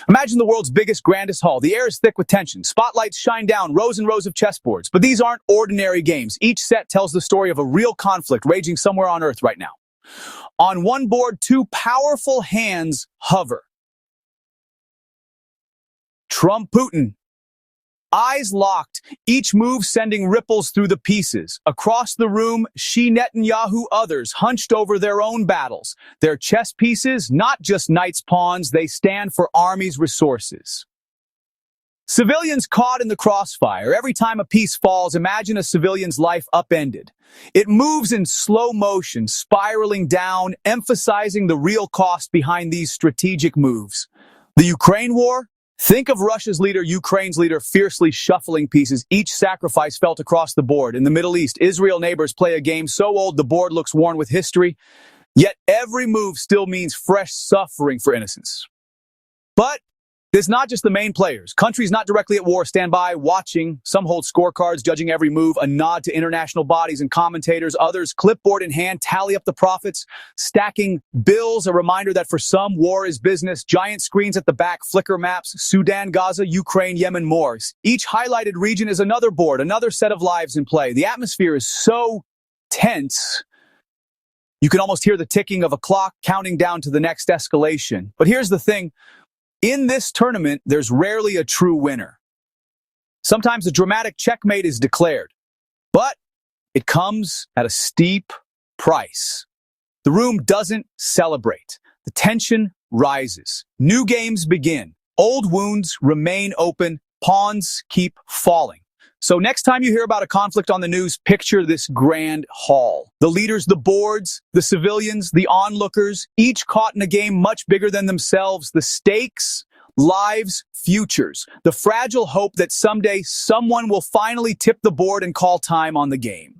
Imagine the world's biggest, grandest hall. The air is thick with tension. Spotlights shine down, rows and rows of chessboards. But these aren't ordinary games. Each set tells the story of a real conflict raging somewhere on Earth right now. On one board, two powerful hands hover. Trump Putin. Eyes locked, each move sending ripples through the pieces. Across the room, Xi Netanyahu, others hunched over their own battles. Their chess pieces, not just knights' pawns, they stand for armies' resources. Civilians caught in the crossfire. Every time a piece falls, imagine a civilian's life upended. It moves in slow motion, spiraling down, emphasizing the real cost behind these strategic moves. The Ukraine war? Think of Russia's leader, Ukraine's leader, fiercely shuffling pieces, each sacrifice felt across the board. In the Middle East, Israel neighbors play a game so old the board looks worn with history, yet every move still means fresh suffering for innocents. But it's not just the main players. Countries not directly at war stand by, watching. Some hold scorecards, judging every move, a nod to international bodies and commentators. Others, clipboard in hand, tally up the profits, stacking bills, a reminder that for some, war is business. Giant screens at the back, flicker maps, Sudan, Gaza, Ukraine, Yemen, more. Each highlighted region is another board, another set of lives in play. The atmosphere is so tense, you can almost hear the ticking of a clock counting down to the next escalation. But here's the thing. In this tournament, there's rarely a true winner. Sometimes a dramatic checkmate is declared, but it comes at a steep price. The room doesn't celebrate. The tension rises. New games begin. Old wounds remain open. Pawns keep falling. So next time you hear about a conflict on the news, picture this grand hall. The leaders, the boards, the civilians, the onlookers, each caught in a game much bigger than themselves. The stakes, lives, futures. The fragile hope that someday someone will finally tip the board and call time on the game.